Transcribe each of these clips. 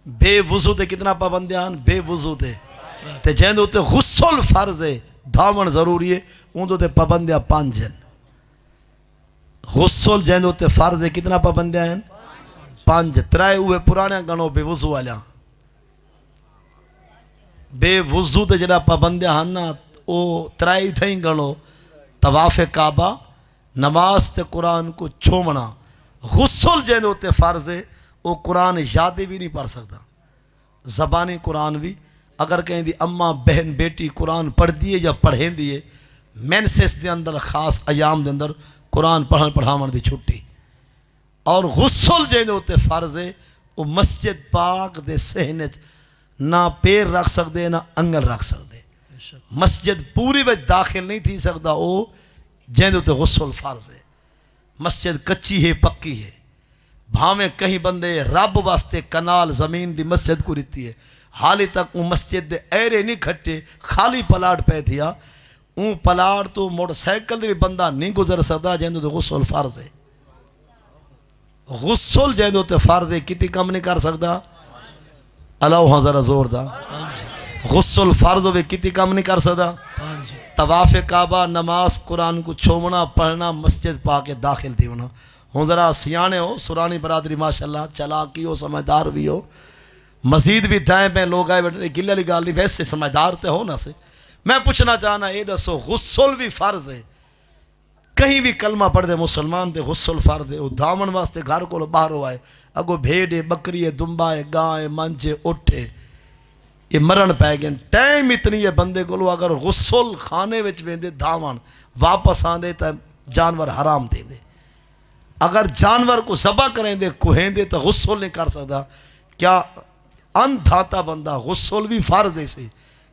بے وضو تے کتنا پابندیاں بے وضو تے جہاں تے غسل فرض ہے دھاون ضروری ہے ان تے پابندیاں 5 ہیں غسل جہاں تے فرض ہے کتنا پابندیاں ہیں 5 3 ہوئے پرانے گنو بے وضو والیاں بے وضو تے جڑا پابندیاں ہیں نا او 3 تھیں گنو طواف کعبہ نماز تے قرآن کو چھومنا غسل جہاں تے فرض ہے وہ قرآن یادی بھی نہیں پڑھ سکتا زبانی قرآن بھی اگر کہیں دی اماں بہن بیٹی قرآن پڑھ دیئے یا پڑھیں دیئے مینسس دے اندر خاص ایام دے اندر قرآن پڑھاون دی چھٹی اور غسل جہاں تے فرض ہے وہ مسجد پاک دے صحنے نہ پیر رکھ سکتے نہ انگل رکھ سکتے مسجد پوری وجہ داخل نہیں تھی سکتا وہ جہاں تے غسل فرض ہے مسجد کچی ہے پکی ہے بھاویں کہیں بندے رب واسطے کنال زمین دی مسجد کو رہتی ہے حالی تک وہ مسجد دے ایرے نہیں کھٹے خالی پلاٹ پہ تھیا اون پلاٹ تو موٹر سائیکل دے بھی بندہ نہیں گزر سکتا جہاں تے غسل فرض ہے غسل جہاں تے فرض ہے کتی کم نہیں کر سکتا اللہ ذرا زور دا غسل فرض ہوئے کتی کم نہیں کر سکتا طواف کعبہ نماز قرآن کو چھومنا پڑھنا مسجد پا کے داخل تھی ہونا ہوں ذرا سیانے ہو سرانی برادری ماشاءاللہ چلاکی ہو سمجھدار بھی ہو مزید بھی دائیں پہ لوگ آئے بیٹھے گلے والی گال نہیں ویسے سمجھدار تے ہو نا سے میں پوچھنا چاہنا اے دسو غسل بھی فرض ہے کہیں بھی کلمہ پڑھ دے مسلمان تے غسل فرض ہے وہ دامن واسطے گھر کو باہر ہو آئے اگو بھیڑ بکری دمبا گاں منج اٹھے یہ مرن پہ گئے ٹائم اتنی ہے بندے کو اگر غسل خانے وچ ویندے دھاون واپس آندے تا جانور حرام دے دے اگر جانور کو ذبح کریں دے کوہیں دے تو غسل نہیں کر سکتا کیا اندھاتا بندہ غسل بھی فرض دے سے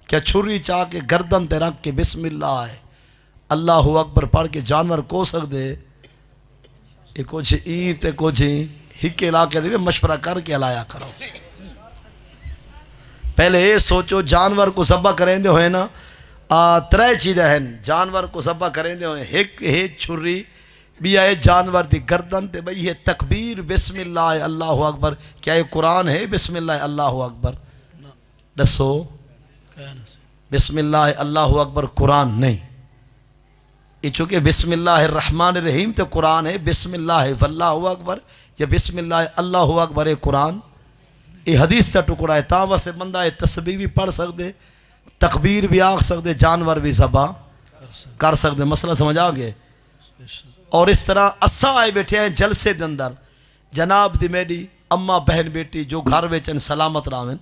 کیا چھری چاہ کے گردن تے رکھ کے بسم اللہ ہے اللہ اکبر پڑھ کے جانور کو سکتے یہ کچھ این تے کچھ ہکے علاقے دے مشورہ کر کے لایا کرو پہلے یہ سوچو جانور کو ذبح کریں دے ہوئے نا 3 چیزیں ہیں جانور کو ذبح کریں دے ہوئے ایک ہے چھری بھی آئے جانور دی گردن تے بھئی یہ تکبیر بسم اللہ اللہ اکبر کیا یہ قرآن ہے بسم اللہ اللہ اکبر دسو بسم اللہ اللہ اکبر قرآن نہیں یہ چونکہ بسم اللہ الرحمن الرحیم تے قرآن ہے بسم اللہ واللہ اکبر یا بسم اللہ اللہ اکبر ہے قرآن یہ حدیث تا ٹکڑا ہے تاں واسے بندہ یہ تسبیح بھی پڑھ سکتے تکبیر بھی آکھ سکتے جانور بھی ذبح کر سکتے مسئلہ سمجھ آگے اور اس طرح اساں آئے بیٹھے ہیں جلسے دے اندر جناب دی میری اماں بہن بیٹی جو گھر ویچن سلامت راویں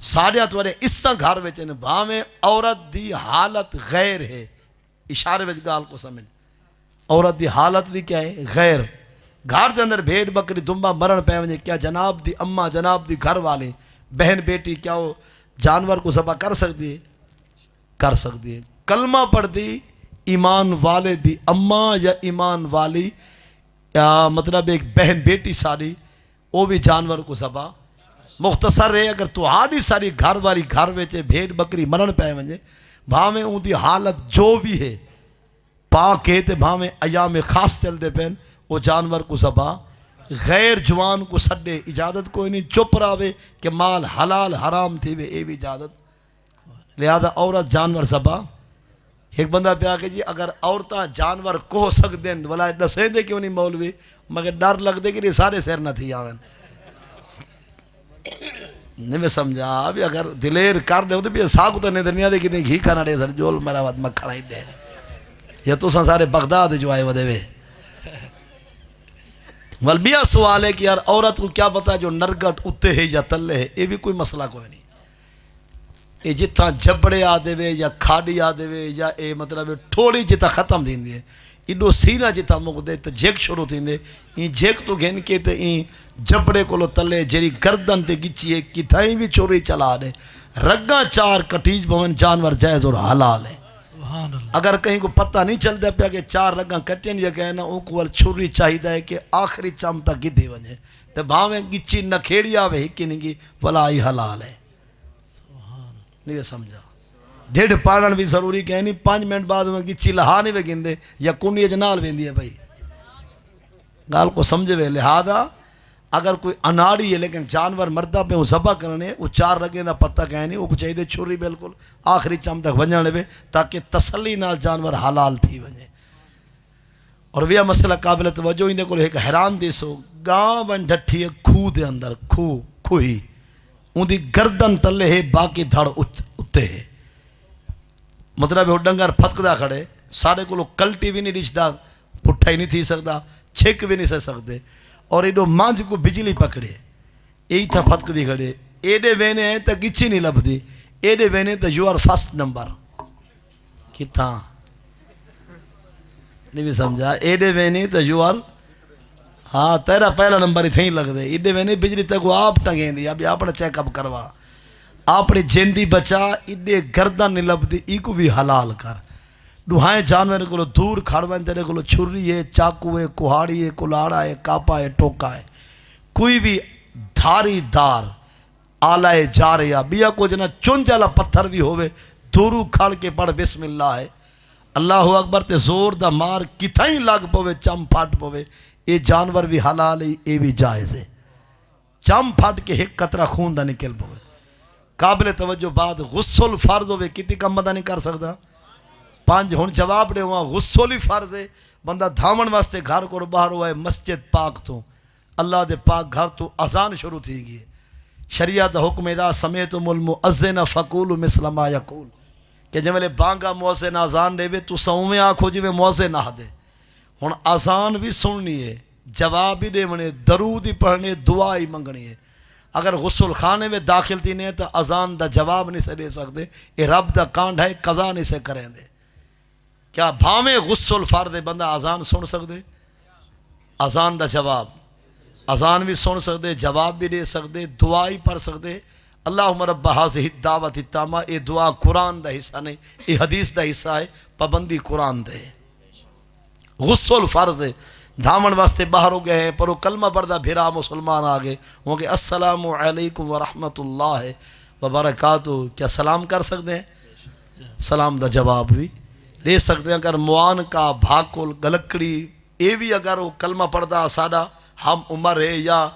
ساڑیات ورے اس طرح گھر ویچن بھاویں عورت دی حالت غیر ہے اشارے وچ گال کو سمجھ عورت دی حالت بھی کیا ہے غیر گھر دے اندر بھیڑ بکری دمبا مرن پہ ونجے کیا جناب دی اماں جناب دی گھر والے بہن بیٹی کیا وہ جانور کو ذبح کر سکتی ہے کلمہ پڑھ دی ایمان والے دی اماں یا ایمان والی یا مطلب ایک بہن بیٹی ساری وہ بھی جانور کو ذبح مختصر ہے اگر تو آدھی ساری گھر والی گھر ویچے بھیڑ بکری مرن پہ ونجے بھاویں اون دی حالت جو بھی ہے پاک ہے تے بھاویں ایام خاص چل دے پہن وہ جانور کو ذبح غیر جوان کو سڈے اجازت کوئی نہیں چپ راوے کہ مال حلال حرام تھی وے اے بھی اجازت لہذا عورت جانور ذبح ایک بندہ پیا کہ جی اگر عورتاں جانور کو سکتے ہیں بلا دسیں دے کیوں نہیں مولوی مگر ڈر لگ دے کہ یہ سارے سیر نہ تھی آویں نہیں میں سمجھا بھی اگر دلیر کر دے تو بھی ساکو تو نہیں دنیا دے کتنے گھی کھانا دے سر جول میرا وقت مکھا نہیں دے یا تو سارے بغداد جو آئے ودے وے والبیہ سوال ہے کہ یار عورت کو کیا پتا جو نرگٹ اتے ہے یا تلے ہے یہ بھی کوئی مسئلہ کوئی نہیں یہ جتنا جبڑے آدھے وے یا کھاڑی آدھے وے یا اے مطلب تھوڑی جتا ختم دین دیئے ایڈو سینہ جتا مک دے تو جیک شروع تین دے این جیک تو گھن کے تے این جبڑے کو لو تلے جری گردن تے گچی ہے کتھائیں بھی چوری چلا دے رگاں 4 کٹیج بہن جانور جائز اور حلال ہے اگر کہیں کو پتہ نہیں چل دے پیا کہ 4 رگاں کٹین یا کہنا ان کو وال چھوری چاہی دے کہ آخری چامتا گدھے ونجے تے بھاویں گچی نکھیڑی آوے ہی کنی گی بلا ہی حلال ہے نہیں سمجھا 1.5 پاڑن بھی ضروری کہنی 5 منٹ بعد میں گچی لہا نہیں وے گندے یا کنی جنال ویندی ہے بھائی گال کو سمجھے وے لہذا اگر کوئی اناڑی ہے لیکن جانور مردہ پہ وہ ذبح کرنے وہ 4 رگیں دا پتہ کہیں نہیں، وہ چاہیے چھری بالکل آخری چم تک ونجن لے تاکہ تسلی نال جانور حلال تھی ونجے۔ اور وہ مسئلہ قابل توجہ ہی کو ایک حیران دیسو گاں ون ڈٹھی ہے کھو دے اندر، کھوئی ان دی گردن تلے ہے باقی دھڑ اتے ہے، مطلب وہ ڈنگر پھتکدا کھڑے سارے کو کلٹی بھی نہیں ڈچدا، پٹھا ہی نہیں تھی سکتا، چھک بھی نہیں سہ سکتے، اور ایڈو مانج کو بجلی پکڑے یہی تھا پھتک دی کھڑے، ایڈے وینے ہیں تا گچی نہیں لب دی، ایڈے وینے تا یو آر فرسٹ نمبر کتھاں نہیں بھی سمجھا، ایڈے وینے تا یو آر ہاں تیرا پہلا نمبر ہی تھیں لگ دے، ایڈے وینے بجلی تک وہ آپ ٹنگیں دی، اب اپنا چیک اپ کروا اپنی جیندی بچا، ایڈے گردن نہیں لب دی، ای کو بھی حلال کر، ڈوہائیں جانور کو دور کھڑوائیں تیرے کو چھری ہے، چاقو ہے، کہاڑی ہے، کلاڑا ہے، کاپا ہے، ٹوکا ہے، کوئی بھی دھاری دار آلہ جاریا بیا کو جنا چون جالا پتھر بھی ہوئے دورو کھڑ کے پڑھ بسم اللہ ہے اللہ اکبر تے زور دا مار کتھائیں لگ پوے چم پھٹ پوے، اے جانور بھی حلال ہے، اے بھی جائز ہے، چم پھٹ کے ایک قطرہ خون دا نکل پوے۔ قابل توجہ بعد غسل فرض ہوئے کتی کم بندہ نہیں کر سکتا، 5 ہون جواب دے ہوا غسل ہی فرض ہے، بندہ دھامن واسطے گھر کو باہر ہوا ہے مسجد پاک تو اللہ دے پاک گھر تو اذان شروع تھی گئی، شریعت حکم ادا سمیتم المؤذن فقولوا مثل ما یقول کہ جب میں بانگا مؤذن اذان دے وے تو سومیں آنکھو جی میں مؤذن نہ دے، ہن اذان بھی سننی ہے، جواب بھی دے منے، درود ہی پڑھنے، دعا ہی منگنی ہے، اگر غسل خانے میں داخل تھی نہیں تو اذان دا جواب نہیں سے دے سکتے، یہ رب دا کانڈ ہے قضا نہیں سے کریں دے، کیا بھامے غسل فرد بندہ اذان سن سکتے، اذان دا جواب، اذان بھی سن سکتے، جواب بھی دے سکتے، دعا ہی پڑھ سکتے، اللہم رب ھذہ الدعوۃ التامہ، یہ دعا قرآن دا حصہ نہیں، یہ حدیث دا حصہ ہے، پابندی قرآن دے، غسل فرض ہے، دھامن واسطے باہر ہو گئے ہیں پر وہ کلمہ پڑھدا بھیرا مسلمان آگے وہ کہ السلام علیکم ورحمۃ اللہ وبرکاتہ، کیا سلام کر سکتے ہیں؟ سلام دا جواب بھی دے سکتے ہیں، اگر موان کا بھاکل گلکڑی اے بھی اگر وہ کلمہ پڑھدا ساڈا ہم عمر ہے یا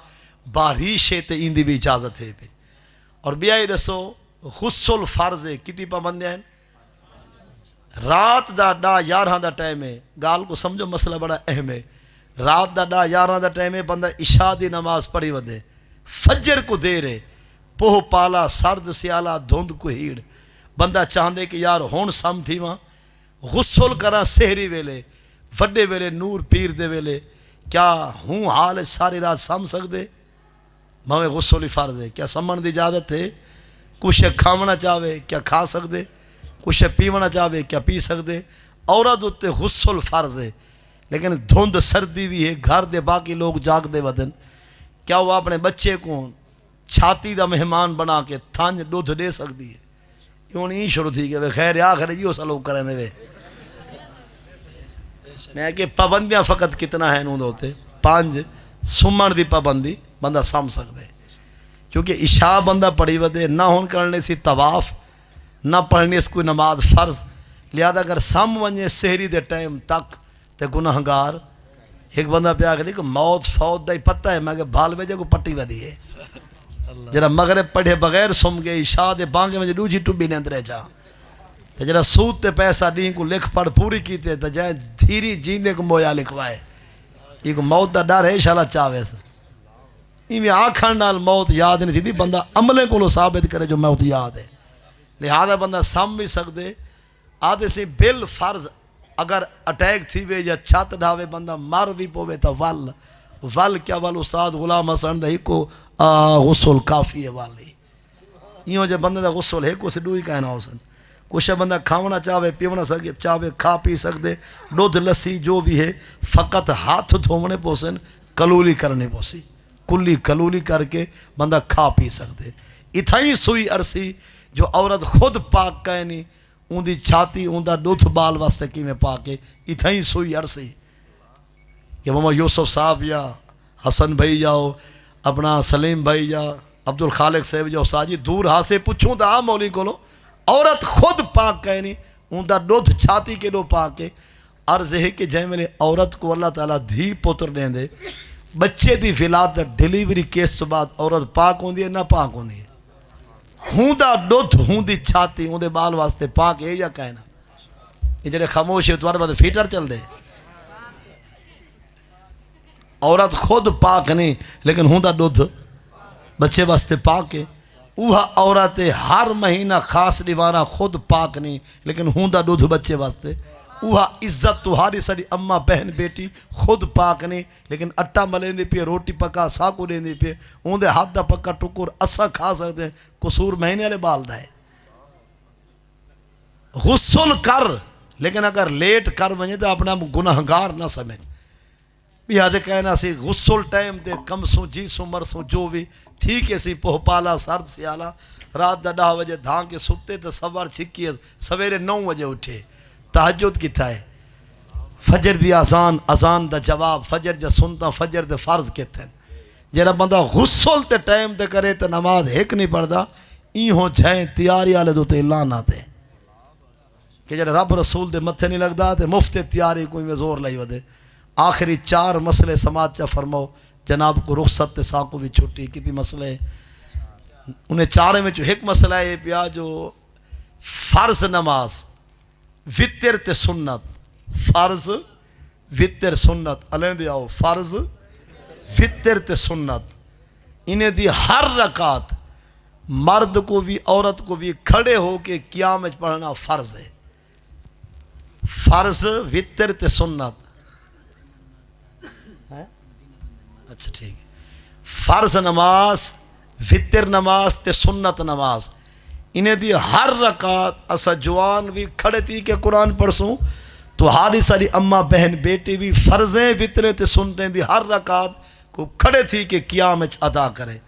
باریش ہے تو ان دی بھی اجازت ہے۔ اور بیائی رسو غسل فرض ہے، کتنی پابندیاں ہیں؟ رات دا 10-11 دا ٹائم ہے، گال کو سمجھو مسئلہ بڑا اہم ہے، رات دا 10-11 دا ٹائم ہے، بندہ عشاء دی نماز پڑھی ودے، فجر کو دیر ہے، پوہ پالا سرد سیالہ دھند کو ہیڑ، بندہ چاہندے کہ یار ہون سم تھی وہاں غسل کرا سہری ویلے وڈے ویلے نور پیر دے ویلے، کیا ہوں حال ساری رات سم سکدے؟ ہمیں غسل ہی فرض ہے، کیا سمن دی اجازت ہے؟ کچھ کھاونا چاہے کیا کھا سکدے، کچھ پیونا چاہے کیا پی سکدے، عورت اتے غسل فرض ہے، لیکن دھند سردی بھی ہے، گھر دے باقی لوگ جاگ دے ودن، کیا وہ اپنے بچے کو چھاتی دا مہمان بنا کے تھانج دودھ دے سکتی ہے؟ یوں نہیں شروع تھی کہ خیر آخر یہ سلوک کریں دے وے، میں کہ پابندیاں فقط کتنا ہیں انہوں ہوتے 5 سمن دی پابندی بندہ سم سکتے، کیونکہ عشاء بندہ پڑھی ودے نہ ہون کرنے سی طواف نہ پڑھنے سے کوئی نماز فرض، لہذا اگر سم ونجے سہری دے ٹائم تک تے گناہگار، ایک بندہ پہ آگے دیکھو موت فوت دا ہی پتہ ہے، میں کہ بھال بجے کو پٹی ودی ہے، جرا مغرب پڑھے بغیر سم گئے عشاء دے بانگے میں دوجی ٹوبی نیند رہ جا، تے جرا سود تے پیسہ دین کو لکھ پڑھ پوری کیتے تے جائے دھیری جینے کو مویا لکھوائے، یہ کو موت دا ڈر ہے انشاءاللہ چاہوے سے، میں آکھن نال موت یاد نہیں تھی، بندہ عملے کو لو ثابت کرے جو موت یاد ہے، لہذا بندہ سم بھی سکدے، آدھے سے بل فرض اگر اٹیک تھی وے یا چھت ڈھاوے بندہ مر بھی پوے تا ول کیا ول استاد غلام حسن دہی کو غسل کافی ہے والی، یوں جو بندہ دا غسل ہے کو سے دوئی کہنا ہو سن، کچھ بندہ کھاونا چاہے پیونا سکے چاہے کھا پی سکتے، دودھ لسی جو بھی ہے فقط ہاتھ دھونے پوسن کلولی کرنے پوسی، کلی کلولی کر کے بندہ کھا پی سکتے، اتھائی سوئی عرصی جو عورت خود پاک کہنی ان دی چھاتی ان دا دودھ بال واسطے کی میں پاکے، اتھائی سوئی عرصی کہ ماما یوسف صاحب یا حسن بھائی جاؤ اپنا سلیم بھائی جا عبدالخالق صاحب جاؤ ساجی دور ہاں سے پوچھوں دا آم مولی کو لو، عورت خود پاک کہنی ان دا دودھ چھاتی کے دو پاکے، عرض ہے کہ جائے میرے عورت کو اللہ تعالیٰ دھی پتر دیں دے، بچے دی ولادت ڈیلیوری کیس تو بعد عورت پاک ہوندی ہے نہ پاک ہوندی ہے؟ ہوندا دودھ ہوندی چھاتی ہوندے بال واسطے پاک ہے یا کہنا؟ یہ جڑے خاموش ہے تمہارے بعد فیٹر چل دے. عورت خود پاک نہیں لیکن ہوندا دودھ بچے واسطے پاک ہے. وہ عورت ہر مہینہ خاص دیوارہ خود پاک نہیں لیکن ہوندا دودھ بچے واسطے. وہ عزت تہاری ساری اماں بہن بیٹی خود پاک نہیں لیکن اٹا ملیندی پہ روٹی پکا ساکو لیندی پہ اوندے ہاتھ دا پکا ٹکر اسا کھا سکتے ہیں. قصور مہینے والے بال دا ہے. غسل کر لیکن اگر لیٹ کر ونجے تو اپنا گناہگار نہ سمجھ. یادے کہنا سی غسل ٹائم دے کم سو جی سو مر سو جو بھی ٹھیک ہے سی پوہ پالا سرد سیالا رات دا 10 بجے دھان کے ستے تو سوار چھکی ہے سویرے 9 بجے اٹھے. تہجد کی تھا ہے فجر دی اذان دا جواب فجر جا سنتا فجر دے فرض کہتے ہیں. جیرا بندہ غسل تے ٹائم دے کرے تو نماز ایک نہیں پڑھدا این ہو جائیں تیاری آلے دو تے اعلان آتے کہ جیڑا رب رسول دے متھے نہیں لگدا تے مفت تیاری کوئی میں زور لائی ودے. آخری 4 مسئلے سماعت چا فرماؤ جناب کو رخصت تے ساکو بھی چھوٹی کتنی مسئلے انہیں 4 میں جو ایک مسئلہ ہے پیا جو فرض نماز وطر تے سنت. فرض وطر سنت علین دے آؤ فرض وطر تے سنت انہیں دی ہر رکعت مرد کو بھی عورت کو بھی کھڑے ہو کے قیام پڑھنا فرض ہے. فرض وطر تے سنت. اچھا ٹھیک ہے. فرض نماز وطر نماز تے سنت نماز انہیں دی ہر رکعت اسا جوان بھی کھڑے تھی کہ قرآن پڑھسوں تو ہاری ساری اماں بہن بیٹی بھی فرضیں وطریں تے سنتیں دی ہر رکعت کو کھڑے تھی کہ قیام ادا کرے.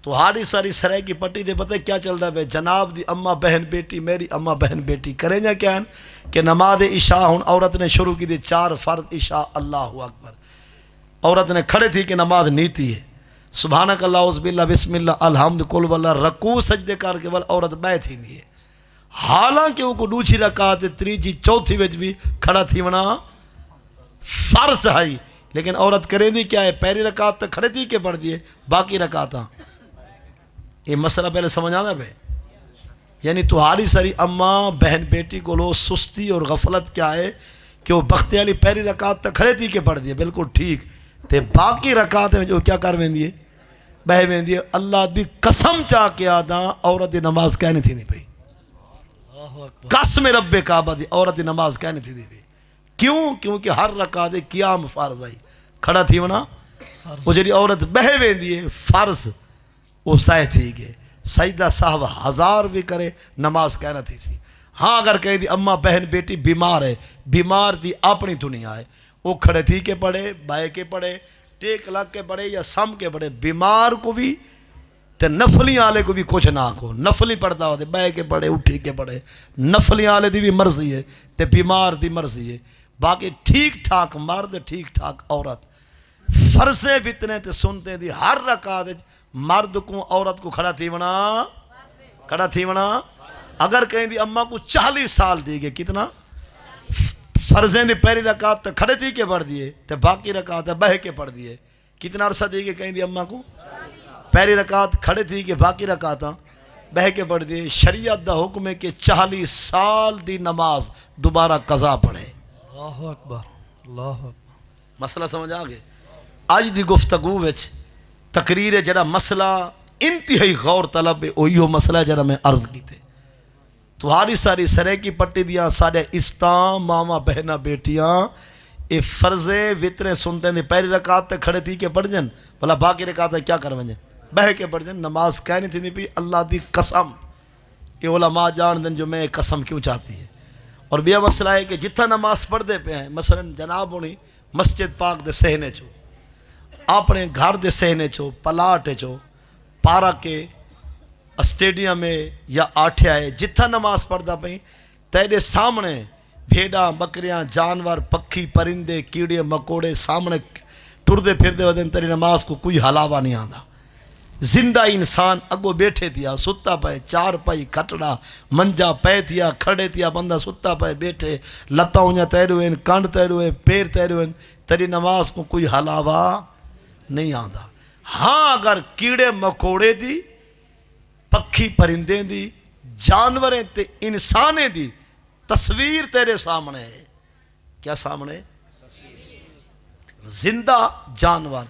تو ہاری ساری سرائے کی پٹی دے پتہ کیا چل رہا ہے جناب دی اماں بہن بیٹی میری اماں بہن بیٹی کریں جا کیا ہے کہ نماز عشاء ہن عورت نے شروع کی دی 4 فرض عشاء اللہ اکبر عورت نے کھڑے تھی کہ نماز نیتی ہے سبحانک اللہ عز باللہ بسم اللہ الحمد کل واللہ رکوع سجدے کر کے ول عورت بیٹھ ہی نہیں ہے. حالانکہ وہ کو دوسری رکعت تیسری چوتھی وچ بھی کھڑا تھی ونا فرض ہے لیکن عورت کریں دی کیا ہے پہلی رکعت تک کھڑے تھی کہ پڑھ دیے باقی رکعتاں. یہ مسئلہ پہلے سمجھ آنا بھائی یعنی تمہاری ساری اماں بہن بیٹی کو لو سستی اور غفلت کیا ہے کہ وہ بخت علی پہلی رکعت تک کھڑے تھی کہ پڑھ دیے بالکل ٹھیک تے باقی رکعت میں جو کیا کر ویندی ہے بہ ویندی ہے. اللہ دی قسم چاہ کے آدھا عورت دی نماز کہنی تھی نہیں پئی. قسم رب کعبہ دی عورت دی نماز کہنی تھی نہیں پئی. کیوں؟ کیونکہ ہر رکعت قیام فرض آئی کھڑا تھی ونا وہ جڑی عورت بہ ویندی ہے فرض وہ سائے تھی گئے سجدہ صاحب 1000 بھی کرے نماز کہنا تھی سی. ہاں اگر کہہ دی اماں بہن بیٹی بیمار ہے بیمار دی اپنی دنیا ہے وہ کھڑے تھی کے پڑھے بائے کے پڑھے ٹیک لگ کے پڑھے یا سم کے پڑھے بیمار کو بھی تے نفلی آلے کو بھی کچھ نہ کو نفلی پڑھتا ہوتے بائے کے پڑھے اٹھی کے پڑھے نفلی آلے دی بھی مرضی ہے تے بیمار دی مرضی ہے. باقی ٹھیک ٹھاک مرد ٹھیک ٹھاک عورت فرضیں وطریں تے سنتے دی ہر رکعت مرد کو عورت کو کھڑا تھی ونا اگر کہیں دی اماں کو 40 سال دی گئے کتنا فرضیں دی پہلی رکعت تک کھڑے تھی کے پڑھ دیے تے باقی رکعت بہ کے پڑھ دیے کتنا عرصہ دی گئے کہیں دی اماں کو پہلی رکعت کھڑے تھی کہ باقی رکعت بہ کے پڑھ دیے. شریعت دا حکم ہے کہ 40 سال دی نماز دوبارہ قضا پڑھے. اللہ اکبر اللہ اکبر. مسئلہ سمجھ آگے. آج دی گفتگو وچ تقریر جڑا مسئلہ انتہائی غور طلب ہے وہی مسئلہ جڑا میں عرض کیتے تمہاری ساری سرے کی پٹی دیاں سارے استام ماما بہنا بیٹیاں اے فرضیں وطریں سنتے ہیں پہلی رکعت تے کھڑے تھی کہ پڑھ جن بھلا باقی رکعت کیا کر ونجن بہ کے پڑھ جن نماز کہنی تھی نہیں پی اللہ دی قسم یہ علماء جان دن جو میں قسم کیوں چاہتی ہے. اور بیا مسئلہ ہے کہ جتنا نماز پڑھ دے پہ ہیں مثلا جناب ہونی مسجد پاک دے سہنے چو اپنے گھر دے سہنے چو پلاٹ چو پارک کے اسٹیڈیم میں یا آٹھیا ہے جتھا نماز پڑھدا پئی تیرے سامنے بھیڑاں بکریاں جانور پکھی پرندے کیڑے مکوڑے سامنے ٹردے پھردے ودن تیری نماز کو کوئی حلاوہ نہیں آندا. زندہ انسان اگو بیٹھے تھیا ستا پائے چار پائی کھٹڑا منجا پے تھیا کھڑے تھیا بندہ ستا پائے بیٹھے لتا ہوئیں تیرویں کانڈ تیرویں پیر تیرویں تیری نماز کو کوئی حلاوہ نہیں آندا. ہاں اگر کیڑے مکوڑے دی پکھی پرندے دی جانوریں تے انسانے دی تصویر تیرے سامنے ہے. کیا سامنے؟ زندہ جانور،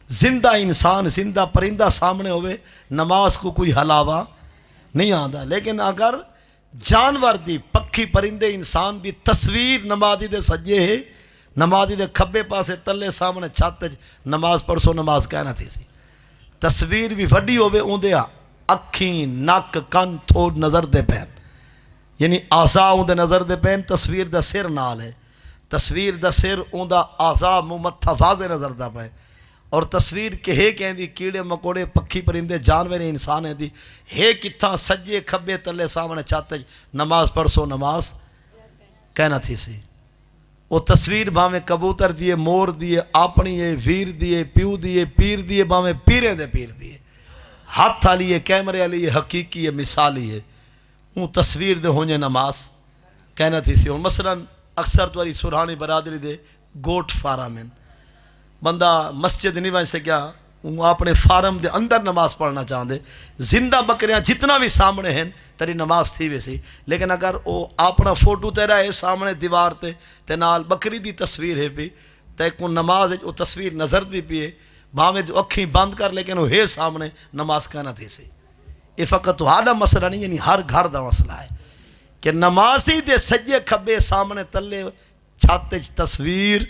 زندہ انسان، زندہ پرندہ سامنے ہوئے نماز کو کوئی حلاوہ نہیں آندا. لیکن اگر جانور دی پکھی پرندے انسان دی تصویر نمازی دے سجے ہے، نمازی دے کھبے پاسے تلے سامنے چھت نماز پڑھسو نماز کہنا تھی سی. تصویر بھی وڈی ہوئے اندے اکھیں نک کن تھوڑ نظر دے پین، یعنی آسا اندے نظر دے پین. تصویر دا سر نال ہے، تصویر دا سر اندہ آسا ممتھا واضح نظر دا پے. اور تصویر کہ ہے کہیں دی کیڑے مکوڑے پکھی پرندے جانور انسان ہیں دی ہے کتھاں سجے کھبے تلے سامنے چھاتے نماز پڑھسو نماز کہنا تھی سی. وہ تصویر بھاویں کبوتر دیے، مور دیے، اپنی ہے، ویر دیے، پیو دیے، پیر دیے، بھاویں پیرے دے پیر دیے، ہاتھ والی ہے، کیمرے والی ہے، حقیقی ہے، مثالی ہے. وہ تصویر دے ہونجے نماز کہنا تھی سی. اور مثلا اکثر تواری سرحانی برادری دے گوٹ فارم بندہ مسجد نہیں وائن سے کیا وہ اپنے فارم دے اندر نماز پڑھنا چاہتے، زندہ بکریاں جتنا بھی سامنے ہیں تیری نماز تھی ویسی. لیکن اگر وہ اپنا فوٹو تیرا ہے سامنے دیوار تے نال بکری دی تصویر ہے پی تے کو نماز وہ تصویر نظر دی پی ہے بھاویں جو اکھیں بند کر لیکن وہ ہے سامنے نماز کہنا تھی سی. یہ فقط تہاڈا مسئلہ نہیں، یعنی ہر گھر دا مسئلہ ہے کہ نمازی دے سجے کھبے سامنے تلے چھاتے تصویر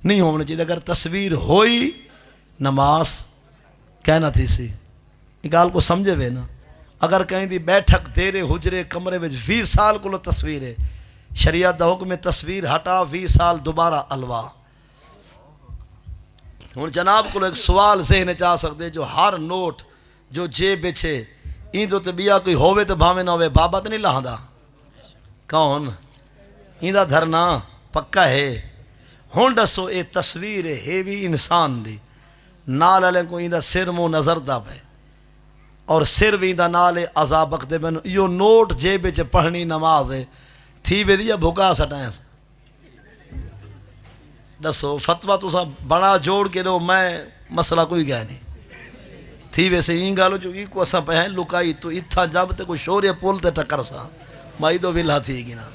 نہیں ہونا چاہیے. اگر تصویر ہوئی نماز کہنا تھی سی. یہ گال کو سمجھے وے نا. اگر کہیں دی بیٹھک تیرے حجرے کمرے وچ 20 سال کو تصویر ہے، شریعت دا حکم تصویر ہٹا 20 سال دوبارہ الوا. ہوں جناب کو ایک سوال ذہن چاہ سکتے جو ہر نوٹ جو جیب بچے این تو تبیا کوئی ہوئے تو بھاویں نہ ہوئے بابت نہیں لہندا کون این دا دھرنا پکا ہے. ہون دسو اے تصویر ہے بھی انسان دی نال علیہ کو این دا سر مو نظر دا پہ اور سر بھی دا نال عذاب اکتے بن یو نوٹ جیب چے پڑھنی نماز ہے تھی بے دیا بھکا سٹائیں سے دسو فتوہ تو سا بڑا جوڑ کے دو میں مسئلہ کوئی گیا نہیں تھی ویسے این گالو جو ای کو اسا پہن لکائی تو اتھا جب تے کوئی شوریہ پولتے ٹکر سا مائی دو ویلہ تھی گی نا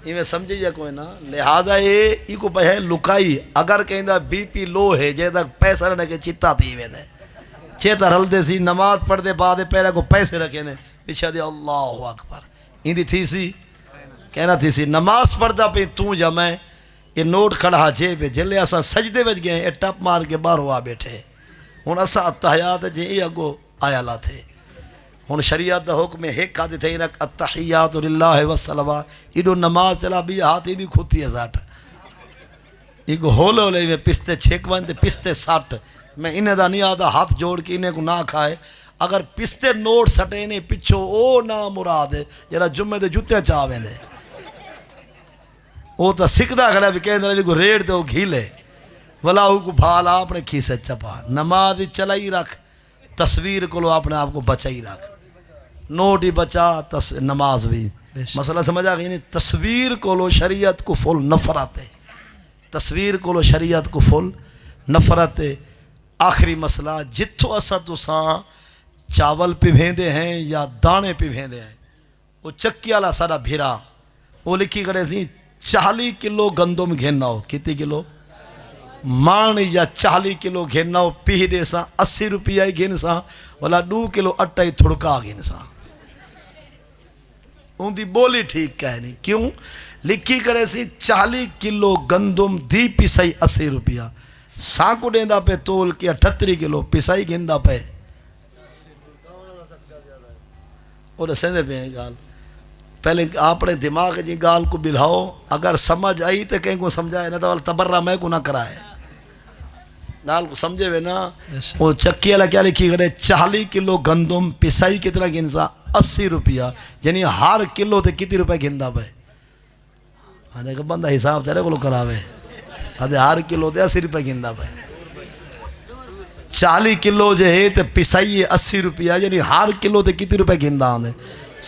یہ میں سمجھے جا کوئی نا. لہذا یہ ای کو پہن لکائی اگر کہیں دا بی پی لو ہے جے دا پیسہ رہنے کے چتا تھی وے دے چیتا رل دے سی نماز پڑھ دے بعد پہلے کو پیسے رکھے نے پیچھا دے اللہ اکبر این دی تھی سی کہنا تھی سی نماز پڑھ دا پہ توں جا میں یہ نوٹ کھڑا جے پہ جلے اسا سجدے وچ گئے یہ ٹپ مار کے باہر ہوا بیٹھے ہون اسا اتحیات جے ای اگو آیا لا تھے. ہون شریعت دا حکم ہے کھا دیتے رکھ اتحیات للہ والصلوات ایڈو نماز چلا بھی ہاتھ ہی دی کھوتی ہے زاٹ ایگو ہولے ہولے میں پستے چھیکوان تے پستے ساٹھ میں انہیں دا نہیں آدھا ہاتھ جوڑ کے انہیں کو نہ کھائے. اگر پستے نوٹ سٹے نے پچھو او نا مراد ہے جرا جمعے دے جوتے چاہویں دے وہ تا سکھدا کھڑا بھی کہنے دے کو ریڑ دے وہ گھیلے ولا ہو کو بھالا اپنے کھیسے چپا. نماز چلائی رکھ تصویر کو لو اپنے آپ کو بچائی رکھ نوٹ ہی بچا نماز بھی مسئلہ سمجھا گئی. یعنی تصویر کو لو شریعت کو فل نفرت ہے تصویر کو لو شریعت کو فل نفرت ہے. آخری مسئلہ جتھو اسا تو ساں چاول پہ بھیندے ہیں یا دانے پہ بھیندے ہیں وہ چکی والا سارا بھیرا وہ لکھی کرے سی 40 کلو گندم گھننا ہو کتنی کلو مان یا 40 کلو گھننا ہو پی دے سا 80 روپیہ ہی گھن سا والا 2 کلو اٹا ہی تھڑکا گھن سا ان دی بولی ٹھیک کہنی کیوں لکھی کرے سی 40 کلو گندم دی پیسائی 80 روپیہ سانکو دیندہ پہ تول کیا 38 کلو پیسائی گھندہ پہ اور سندے پہ ہیں گال پہلے اپنے دماغ جی گال کو بلھاؤ اگر سمجھ آئی تو کہیں کو سمجھائے نہ تو تبرہ میں کو نہ کرائے گال کو سمجھے ہوئے نا. وہ چکی والا کیا لکھی کرے 40 کلو گندم پیسائی کتنا گھنسا 80 روپیہ یعنی ہر کلو تے کتنی روپے گھندہ پہ آنے کا بندہ حساب تیرے کو لو کراوے ہر کلو تے 80 روپے گھندہ پہ 40 کلو جو ہے تے پیسائی 80 روپیہ یعنی ہر کلو تے کتنی روپے گھندہ آنے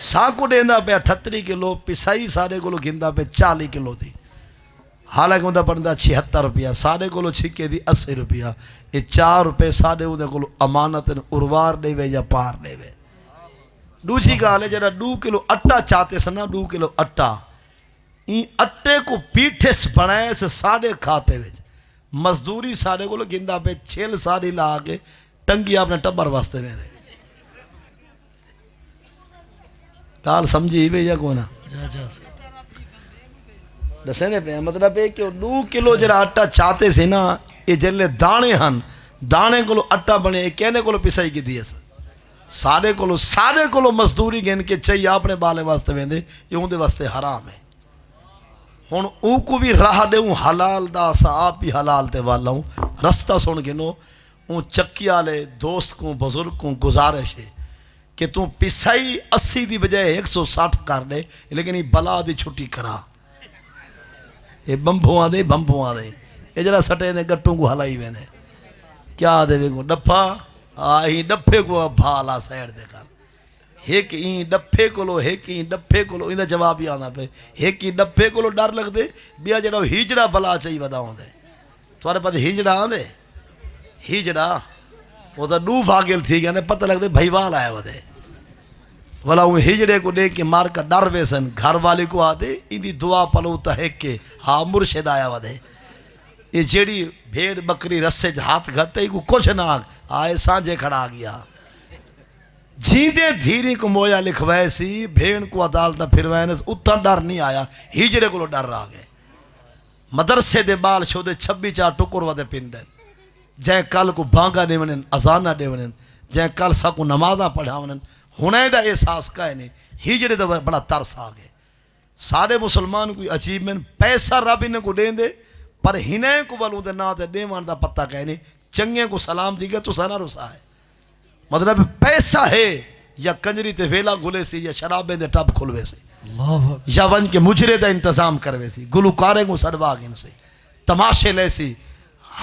ساکو دیندہ پہ 38 کلو پیسائی سارے کو لو گھندہ پہ 40 کلو تھی حالانکہ اندر پڑھتا 76 روپیہ، ساڑھے کو چھکے دی 80 روپیہ، یہ 4 روپے ساڑھے اندر کو امانت اروار دے وے یا پار دے وے. دوسری گال ہے جڑا 2 کلو اٹا چاہتے سنا، 2 کلو اٹا این اٹے کو پیٹھے بنائے سے ساڑھے کھاتے وے مزدوری ساڑھے کو گندہ پہ 6 ساڑھی لا کے ٹنگی اپنے ٹبر واسطے میں دے. کال سمجھی بے یا کونا دسینے پہ مطلب ہے کہ 2 کلو جڑا اٹا چاہتے سے نا، یہ جلے دانے ہن، دانے کو اٹا بنے، یہ کہنے کو پسائی کی دیئے سے ساڑھے کو مزدوری گن کے چاہیے اپنے بالے واسطے میں دے، یہ ہوں دے واسطے حرام ہے. ہون او کو بھی راہ دے ہوں حلال دا سا آپ بھی حلال تے والا ہوں رستہ سن گنو. اون چکی آلے دوست کو بزرگ کو گزارش ہے کہ تم پسائی 80 دی بجائے 160 کر دے، لیکن یہ بلا دی چھٹی کرا. یہ بمبھواں دے یہ جڑا سٹے نے گٹوں کو ہلائی وینے کیا دے کو ڈپھا آہی ڈپھے کو بھالا سیڑ دے کر ایک این ڈپھے کولو انہیں جواب ہی آنا پہ ایک این ڈپھے کولو ڈر لگ دے بیا جڑا ہیجڑا بلا چاہی وداؤں دے توارے پاس ہیجڑا آن دے ہیجڑا وہ تو 2 فاگل تھی گیا پتہ لگ دے بھائیوال آیا ودے والا وہ ہجڑے کو دے کے مار کا ڈر ویسن گھر والے کو آدے اندھی دعا پلو تحیک کے ہاں مرشد آیا ودے. یہ جیڑی بھیڑ بکری رسے ہاتھ گھتے ہی کو کچھ نہ آئے سانجے کھڑا گیا جیندے دھیری کو مویا لکھوائے سی بھیڑ کو عدالتہ پھروائے نے اتنا ڈر نہیں آیا ہجڑے کو لو ڈر رہا گئے. مدرسے دے بال شو دے 26 ٹکر ودے پندن جائیں کل کو بانگا دے ونن ازانہ دے ونن جائیں کل سا کو نمازہ پڑھا ونن ہونے دا احساس کا ہے نہیں ہجڑے دا بڑا ترس آگئے. سارے مسلمان کوئی عجیب میں پیسہ رب انہیں کو دیں دے پر ہنے کو بلوں دے نا دے دیوان دا پتہ کہنے چنگے کو سلام دی گیا تو سارا رسا ہے. مطلب پیسہ ہے یا کنجری تے ویلا گلے سی یا شرابے دے ٹب کھلوے سی یا ون کے مجرے دا انتظام کروے سی گلوکارے کو سڑواگن سی تماشے لے سی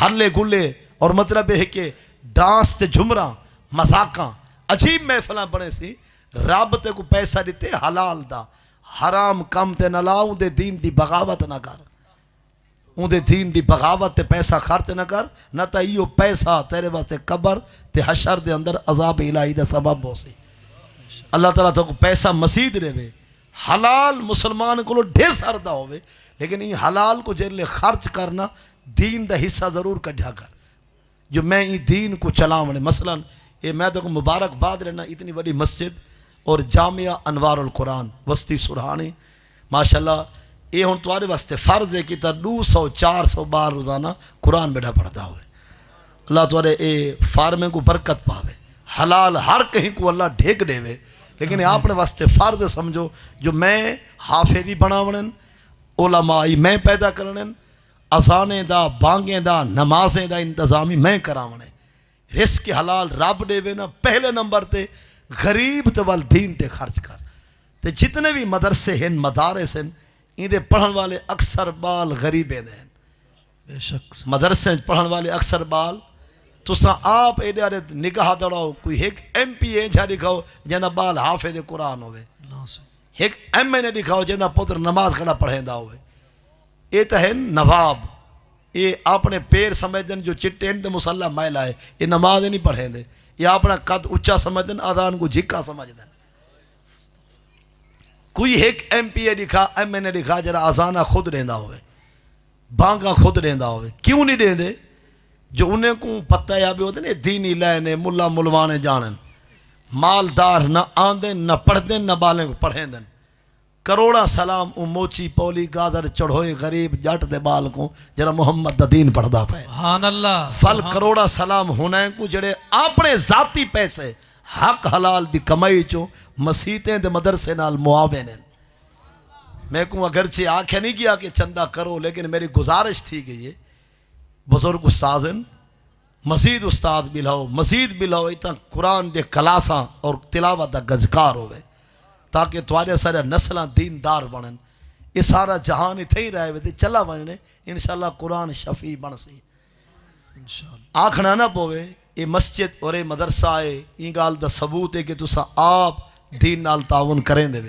ہرلے گلے اور مطلب ہے کہ ڈانس تے جھمرہ مذاقاں عجیب محفلہ بڑے سی رب تے کو پیسہ دیتے حلال دا حرام کم تے نہ لاؤں دے دین دی بغاوت نہ کر اون دے دین دی بغاوت تے پیسہ خرچ نہ کر نہ تا ایو پیسہ تیرے واسطے قبر تے حشر دے اندر عذاب الہی دا سبب ہو سی. اللہ تعالیٰ تو کو پیسہ مسید رہے وے حلال مسلمان کو ڈھیر سردہ ہوئے لیکن یہ حلال کو جیلے خرچ کرنا دین دا حصہ ضرور کٹھا کر جو میں یہ دین کو چلاؤں مثلا یہ میں تو مبارک باد رہنا اتنی بڑی مسجد اور جامعہ انوار القرآن وسطی سرحانی ماشاءاللہ یہ ہوں تمہارے واسطے فرض ہے کہ تا 200-400 بار روزانہ قرآن بیٹھا پڑھتا ہوئے. اللہ تمہارے اے فارمیں کو برکت پاوے حلال ہر کہیں کو اللہ ڈھیک دے وے لیکن آپ نے واسطے فرض سمجھو جو میں حافظی بناونن علمائی میں پیدا کرنن اذانیں دا بانگیں دا نمازیں دا انتظامی میں کراونے رزق حلال رب دے وے نا پہلے نمبر تے غریب تے والدین تے خرچ کر تے جتنے بھی مدرسے ہیں مدارس ہیں ان دے پڑھن والے اکثر بال غریبیں دیں بے شک مدرسے پڑھن والے اکثر بال تو سا آپ ایڈے آرے نگاہ دوڑاؤ کوئی ایک ایم پی اے جہاں دکھاؤ جہاں بال حافظ قرآن ہوئے ایک ایم اے نے دکھاؤ جہاں پتر نماز کھڑا پڑھیں دا ہوئے. یہ تو ہے نواب یہ اپنے پیر سمجھ دیں جو چٹے ان دے مسلح مائل آئے یہ نماز نہیں پڑھیں دے یہ اپنا قد اچھا سمجھ دیں آدھان کو جھکا سمجھ دیں. کوئی ایک ایم پی اے دکھا ایم اے نے دکھا جرا آزانہ خود دیندہ ہوئے بانگا خود دیندہ ہوئے کیوں نہیں دیں دے جو انہیں کو پتہ یا بھی ہوتے ہیں دینی لینے ملا ملوانے جانن مالدار نہ آندیں نہ پڑھ دیں نہ بالیں کو پڑھیں دیں کروڑا سلام موچی پولی گازر چڑھوئے غریب جٹ دے بال کو جرا محمد دا دین پڑھدا پہ سبحان اللہ فل کروڑا سلام ہونے کو جڑے اپنے ذاتی پیسے حق حلال دی کمائی چو مسیتیں دے مدرسے نال معاون ہیں. میں کو اگرچہ آنکھیں نہیں کیا کہ چندہ کرو لیکن میری گزارش تھی کہ یہ بزرگ استاذ ہیں مزید استاد بھی لاؤ مزید بھی لاؤ اتنا قرآن دے کلاساں اور تلاوت دا گزکار ہوئے تاکہ توارے سارے نسلہ دیندار بنن. یہ سارا جہان ہی تھی رہے ہوئے چلا بننے انشاءاللہ قرآن شفیع بن سی آنکھنا نہ پوے یہ مسجد اور یہ مدرسہ ہے یہ گال دا ثبوت ہے کہ تسا آپ دین نال تعاون کریں دے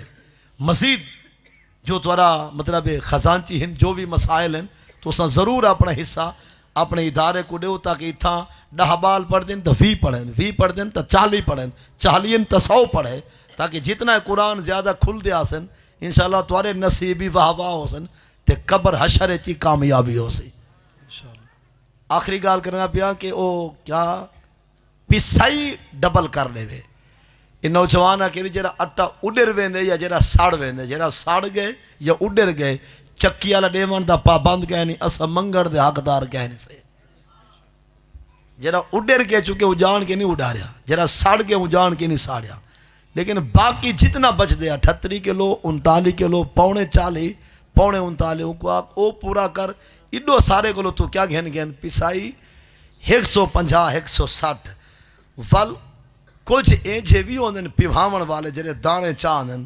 مزید جو تھوڑا مطلب خزانچی ہیں جو بھی مسائل ہیں تو اساں ضرور اپنا حصہ اپنے ادارے کو دیو تاکہ اتھاں 10 بال پڑھ دیں تو 20 پڑھیں 20 پڑھ دیں تو 40 پڑھیں 40 تو 100 پڑھیں تاکہ جتنا قرآن زیادہ کھل دیا سن انشاءاللہ تمہارے نصیبی واہ واہ ہو سن تے قبر حشر چی کامیابی ہو سی. آخری گال کرنا پیا کہ او کیا پسائی ڈبل کر لے وے یہ نوجوان کہ جرا اٹا اڈر ویندے یا جرا ساڑ ویندے جرا ساڑ گئے یا اڈر گئے چکی والا ڈیون دا پابند کہنی اسا منگڑ دے حقدار کہنے سے جرا اڈر کے چکے وہ جان کے نہیں اڈاریا جرا ساڑ کے وہ جان کے نہیں ساڑیا لیکن باقی جتنا بچ دیا 38 کلو 39 کلو 40 پونے 39 او پورا کر ایڈو سارے کلو تو کیا گھن گھن پسائی 150 160 ول کچھ ایجے بھی ہوندن پیوہاون والے جرے دانے چاندن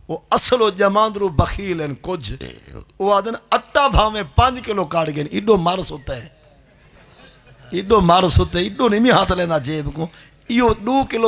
وہ اصل و جماندرو بخیل ہیں کچھ وہ آدھن اٹا بھاؤں میں 5 کلو کاٹ گئے ایڈو مارس ہوتا ہے ایڈو نہیں میں ہاتھ لینا جیب کو یہ 2 کلو